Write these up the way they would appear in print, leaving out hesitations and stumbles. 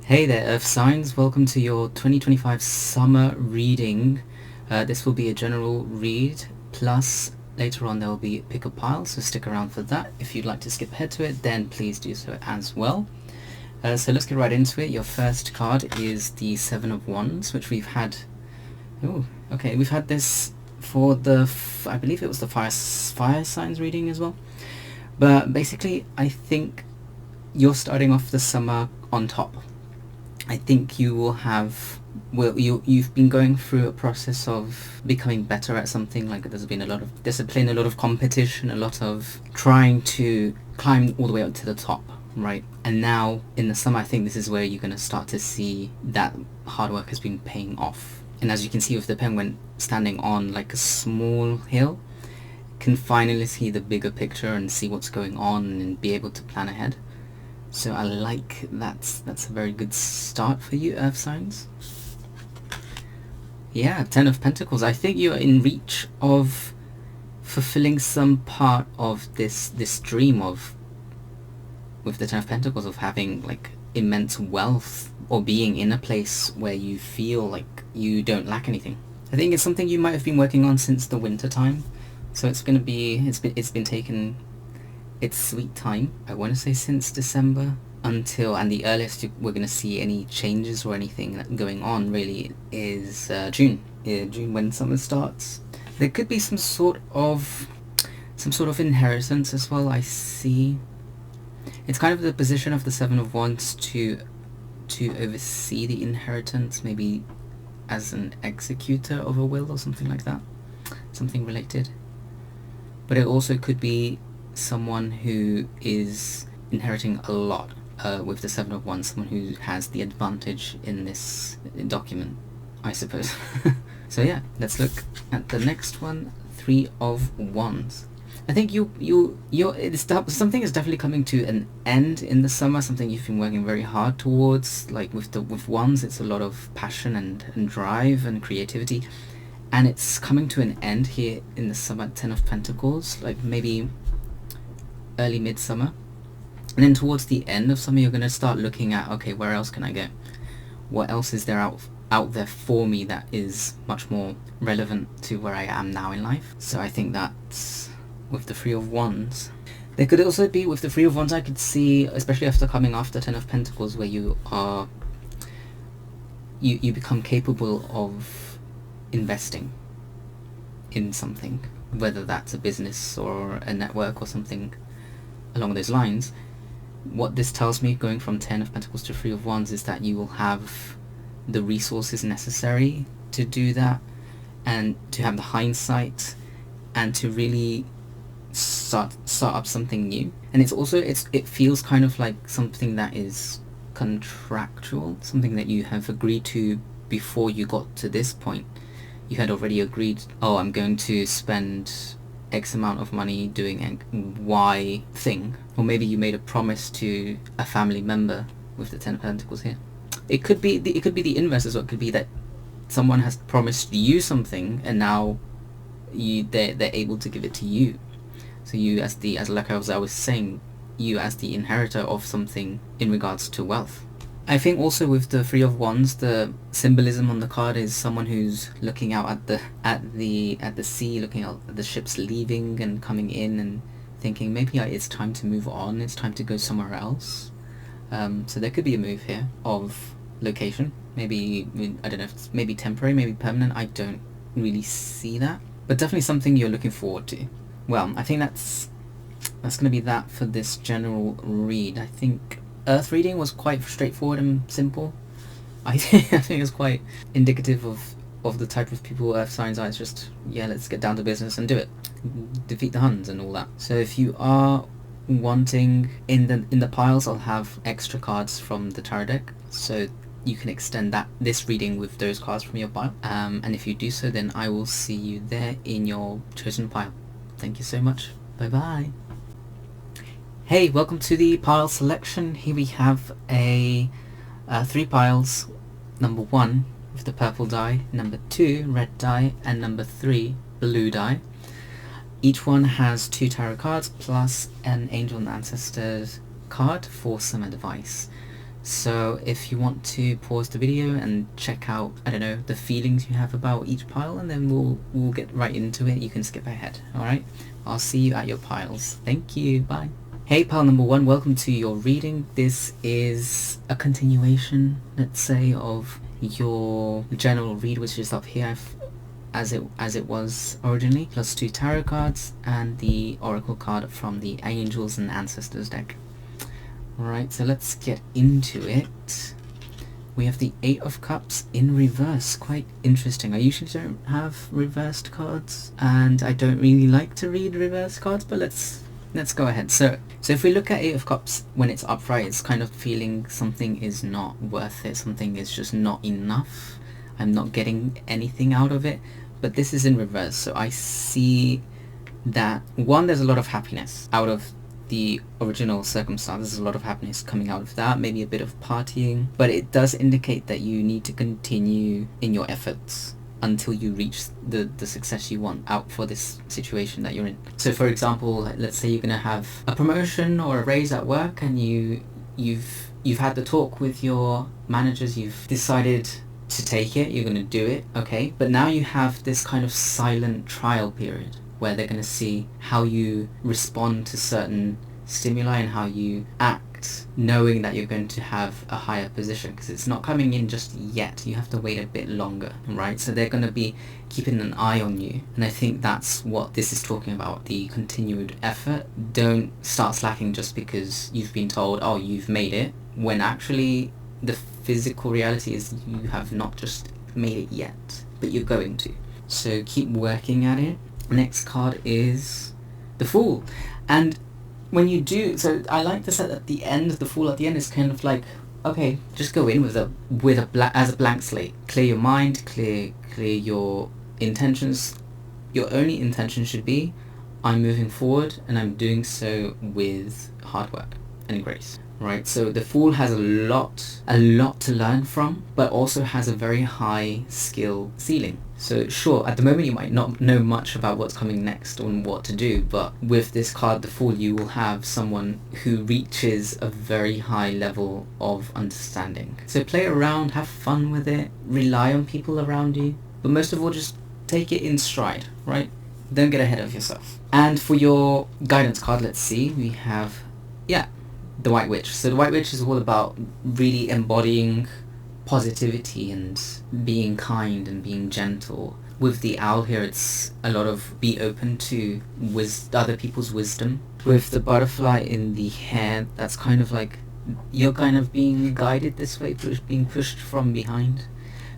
Hey there, Earth signs. Welcome to your 2025 summer reading. This will be a general read, plus later on there will be pick a pile, so stick around for that. If you'd like to skip ahead to it, then please do so as well. So let's get right into it. Your first card is the Seven of Wands, which we've had... Oh, okay, we've had this for the... I believe it was the fire signs reading as well. But basically, I think you're starting off the summer on top. I think you will have, you've been going through a process of becoming better at something. Like there's been a lot of discipline, a lot of competition, a lot of trying to climb all the way up to the top, right? And now in the summer, I think this is where you're going to start to see that hard work has been paying off. And as you can see with the penguin standing on like a small hill, can finally see the bigger picture and see what's going on and be able to plan ahead. So I like that's a very good start for you, Earth signs. Yeah, Ten of Pentacles. I think you're in reach of fulfilling some part of this dream of, with the Ten of Pentacles, of having like immense wealth or being in a place where you feel like you don't lack anything. I think it's something you might have been working on since the winter time. So it's been taken its sweet time, I want to say since December, until, and the earliest we're going to see any changes or anything going on really is June. June, when summer starts. There could be some sort of inheritance as well. I see it's kind of the position of the Seven of Wands to oversee the inheritance, maybe as an executor of a will or something like that, something related. But it also could be someone who is inheriting a lot with the Seven of Wands, someone who has the advantage in this document, I suppose. So yeah, let's look at the next one, Three of Wands. I think something is definitely coming to an end in the summer, something you've been working very hard towards. Like with Wands, it's a lot of passion and drive and creativity. And it's coming to an end here in the summer, Ten of Pentacles, like maybe early midsummer. And then towards the end of summer, you're going to start looking at, okay, where else can I go? What else is there out there for me that is much more relevant to where I am now in life? So I think that's with the Three of Wands. There could also be, with the Three of Wands, I could see, especially after coming after Ten of Pentacles, where you become capable of investing in something, whether that's a business or a network or something along those lines. What this tells me, going from Ten of Pentacles to Three of Wands, is that you will have the resources necessary to do that, and to have the hindsight, and to really start up something new. And it feels kind of like something that is contractual, something that you have agreed to before you got to this point. You had already agreed, oh, I'm going to spend X amount of money doing Y thing. Or maybe you made a promise to a family member with the Ten of Pentacles here. It could be the inverse as well. It could be that someone has promised you something and now they're able to give it to you. So you as I was saying, you as the inheritor of something in regards to wealth. I think also with the Three of Wands, the symbolism on the card is someone who's looking out at the sea, looking out at the ships leaving and coming in, and thinking maybe it's time to move on, it's time to go somewhere else. So there could be a move here of location. Maybe, I don't know if it's maybe temporary, maybe permanent. I don't really see that, but definitely something you're looking forward to. Well, I think that's going to be that for this general read. I think Earth reading was quite straightforward and simple. I think it's quite indicative of the type of people Earth signs are. It's just, yeah, let's get down to business and do it. Defeat the Huns and all that. So if you are wanting, in the piles, I'll have extra cards from the tarot deck, so you can extend this reading with those cards from your pile. And if you do so, then I will see you there in your chosen pile. Thank you so much. Bye bye. Hey, welcome to the pile selection. Here we have a 3 piles. Number 1 with the purple die, number 2 red die, and number 3 blue die. Each one has 2 tarot cards plus an angel and ancestors card for some advice. So if you want to pause the video and check out, I don't know, the feelings you have about each pile, and then we'll get right into it, you can skip ahead. Alright, I'll see you at your piles. Thank you, bye. Hey pile number 1, welcome to your reading. This is a continuation, let's say, of your general read, which is up here as it was originally, plus 2 tarot cards and the oracle card from the Angels and Ancestors deck. Alright, so let's get into it. We have the 8 of Cups in reverse. Quite interesting. I usually don't have reversed cards, and I don't really like to read reverse cards, but let's go ahead. So if we look at 8 of Cups when it's upright, it's kind of feeling something is not worth it, something is just not enough. I'm not getting anything out of it. But this is in reverse, so I see that, one, there's a lot of happiness out of the original circumstance. There's a lot of happiness coming out of that, maybe a bit of partying, but it does indicate that you need to continue in your efforts until you reach the success you want out for this situation that you're in. So for example, let's say you're going to have a promotion or a raise at work, and you've had the talk with your managers, you've decided to take it, you're going to do it, okay, but now you have this kind of silent trial period where they're going to see how you respond to certain stimuli and how you act, knowing that you're going to have a higher position, because it's not coming in just yet. You have to wait a bit longer, right? So they're going to be keeping an eye on you, and I think that's what this is talking about, the continued effort. Don't start slacking just because you've been told, oh, you've made it, when actually the physical reality is you have not just made it yet, but you're going to. So keep working at it. Next card is the Fool, and when you do, so I like to set at the end, the Fool at the end is kind of like, okay, just go in with a blank slate. Clear your mind, clear your intentions. Your only intention should be, I'm moving forward and I'm doing so with hard work and grace. Right, so the Fool has a lot to learn from, but also has a very high skill ceiling. So sure, at the moment you might not know much about what's coming next and what to do, but with this card, the Fool, you will have someone who reaches a very high level of understanding. So play around, have fun with it, rely on people around you, but most of all, just take it in stride, right? Don't get ahead of yourself. And for your guidance card, let's see, we have, the White Witch. So the White Witch is all about really embodying positivity and being kind and being gentle. With the owl here, it's a lot of be open to other people's wisdom. With the butterfly in the hair, that's kind of like you're kind of being guided this way, being pushed from behind.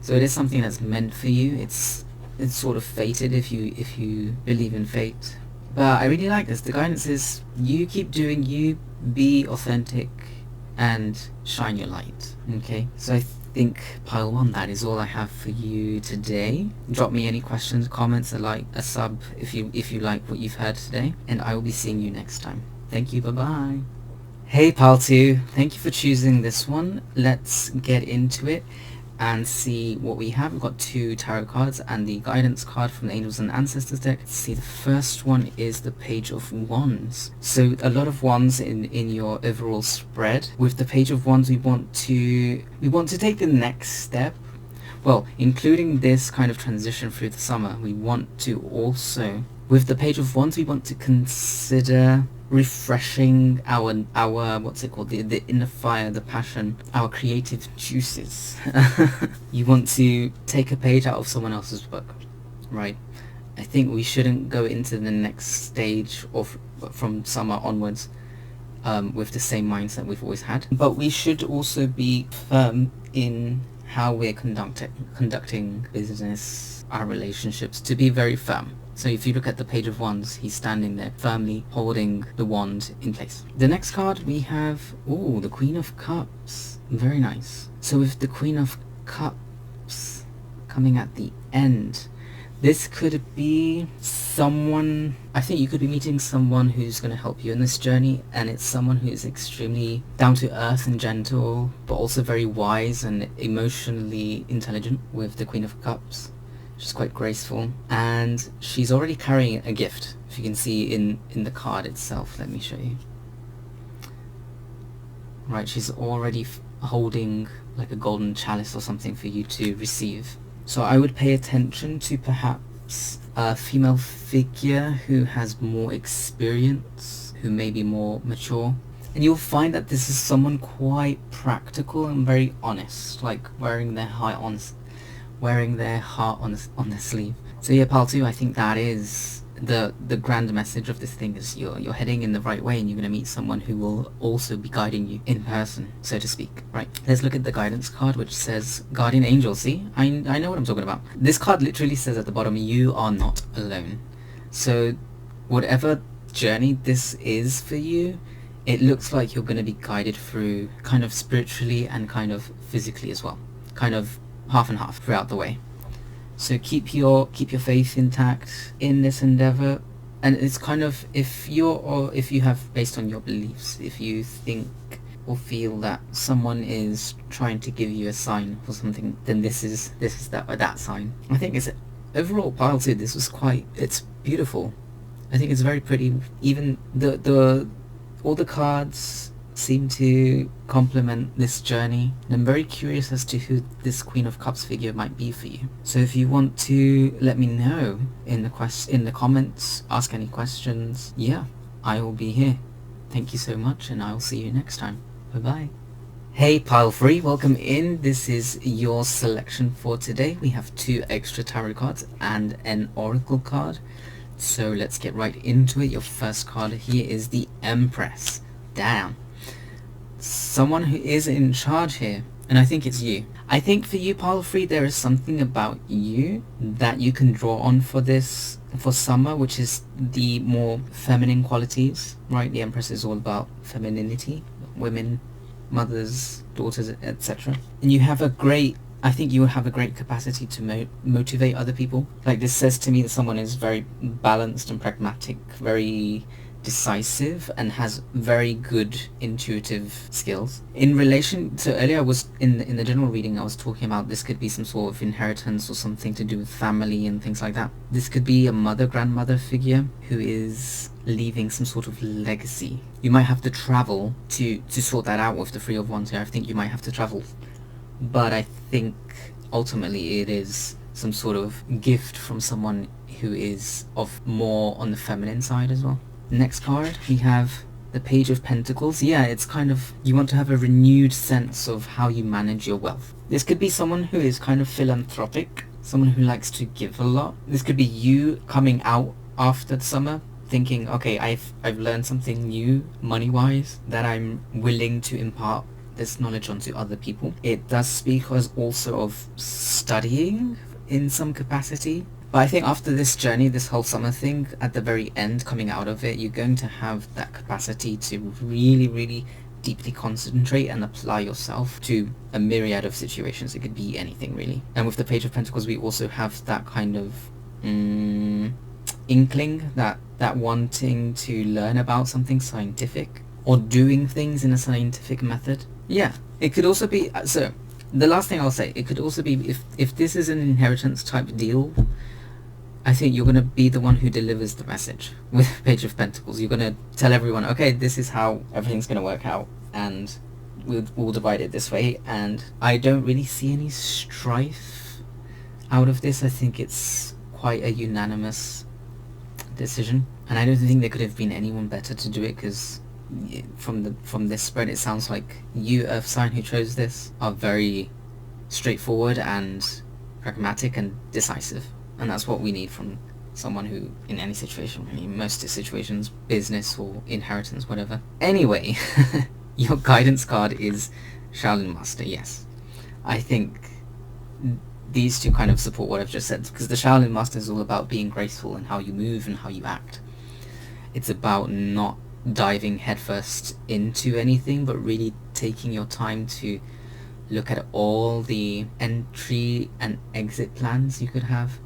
So it is something that's meant for you. It's sort of fated if you believe in fate. But I really like this. The guidance is you keep doing you, be authentic, and shine your light. Okay, so I think pile 1, that is all I have for you today. Drop me any questions, comments, a sub if you like what you've heard today, and I will be seeing you next time. Thank you, bye bye. Hey pile 2, thank you for choosing this one. Let's get into it and see what we have. We've got 2 tarot cards and the guidance card from the Angels and Ancestors deck. Let's see, the first one is the Page of Wands. So a lot of wands in your overall spread. With the Page of Wands, we want to take the next step. Well, including this kind of transition through the summer, we want to also, with the Page of Wands, we want to consider refreshing our what's it called, the inner fire, the passion, our creative juices. You want to take a page out of someone else's book, right? I think we shouldn't go into the next stage of from summer onwards with the same mindset we've always had, but we should also be firm in how we're conducting business, our relationships, to be very firm. So if you look at the Page of Wands, he's standing there firmly holding the wand in place. The next card we have, the Queen of Cups. Very nice. So with the Queen of Cups coming at the end, this could be someone, I think you could be meeting someone who's going to help you in this journey, and it's someone who's extremely down to earth and gentle, but also very wise and emotionally intelligent with the Queen of Cups. She's quite graceful, and she's already carrying a gift, if you can see in the card itself. Let me show you. Right, she's already holding like a golden chalice or something for you to receive. So I would pay attention to perhaps a female figure who has more experience, who may be more mature. And you'll find that this is someone quite practical and very honest, like wearing their heart on their sleeve. So yeah, pile 2, I think that is the grand message of this thing, is you're heading in the right way, and you're going to meet someone who will also be guiding you in person, so to speak. Right, let's look at the guidance card, which says Guardian Angel. See, I know what I'm talking about. This card literally says at the bottom, you are not alone. So whatever journey this is for you, it looks like you're going to be guided through, kind of spiritually and kind of physically as well, kind of half and half throughout the way. So keep your faith intact in this endeavor. And it's kind of, if you have, based on your beliefs, if you think or feel that someone is trying to give you a sign or something, then this is that sign. I think it's overall, pile 2, this was it's beautiful. I think it's very pretty. Even all the cards seem to complement this journey, and I'm very curious as to who this Queen of Cups figure might be for you. So if you want to let me know in the comments, ask any questions, yeah, I will be here. Thank you so much, and I'll see you next time. Bye bye. Hey pile 3, welcome in. This is your selection for today. We have 2 extra tarot cards and an oracle card, so let's get right into it. Your first card here is the Empress. Damn, someone who is in charge here, and I think it's you. I think for you, pile 3, there is something about you that you can draw on for summer, which is the more feminine qualities, right? The Empress is all about femininity, women, mothers, daughters, etc. And I think you will have a great capacity to motivate other people. Like, this says to me that someone is very balanced and pragmatic, very decisive, and has very good intuitive skills. In relation to earlier, I was in the general reading, I was talking about this could be some sort of inheritance or something to do with family and things like that. This could be a grandmother figure who is leaving some sort of legacy. You might have to travel to sort that out with the 3 of Wands here. I think you might have to travel, but I think ultimately it is some sort of gift from someone who is more on the feminine side as well. Next card, we have the Page of Pentacles. Yeah, it's kind of, you want to have a renewed sense of how you manage your wealth. This could be someone who is kind of philanthropic, someone who likes to give a lot. This could be you coming out after the summer thinking, okay, I've learned something new money-wise that I'm willing to impart this knowledge onto other people. It does speak as also of studying in some capacity. But I think after this journey, this whole summer thing, at the very end, coming out of it, you're going to have that capacity to really, really deeply concentrate and apply yourself to a myriad of situations. It could be anything, really. And with the Page of Pentacles, we also have that kind of inkling, that wanting to learn about something scientific or doing things in a scientific method. Yeah, it could also be, so the last thing I'll say, it could also be if this is an inheritance type deal, I think you're going to be the one who delivers the message with Page of Pentacles. You're going to tell everyone, okay, this is how everything's going to work out, and we'll divide it this way. And I don't really see any strife out of this. I think it's quite a unanimous decision, and I don't think there could have been anyone better to do it, because from this spread, it sounds like you, Earth sign, who chose this, are very straightforward and pragmatic and decisive. And that's what we need from someone who, in any situation, in most situations, business or inheritance, whatever. Anyway, your guidance card is Shaolin Master. Yes, I think these two kind of support what I've just said, because the Shaolin Master is all about being graceful in how you move and how you act. It's about not diving headfirst into anything, but really taking your time to look at all the entry and exit plans you could have,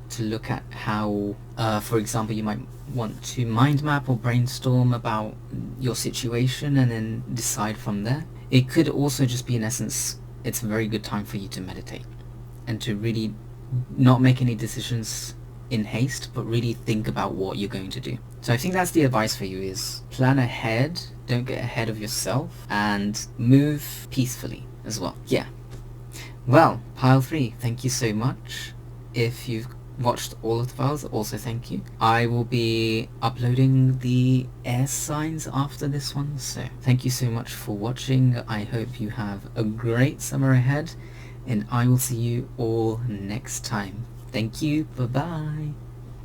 to look at how, for example, you might want to mind map or brainstorm about your situation and then decide from there. It could also just be, in essence, it's a very good time for you to meditate and to really not make any decisions in haste, but really think about what you're going to do. So I think that's the advice for you, is plan ahead, don't get ahead of yourself, and move peacefully as well. Yeah. Well, pile 3, thank you so much. If you've watched all of the files, also thank you. I will be uploading the air signs after this one, so thank you so much for watching. I hope you have a great summer ahead, and I will see you all next time. Thank you, bye bye.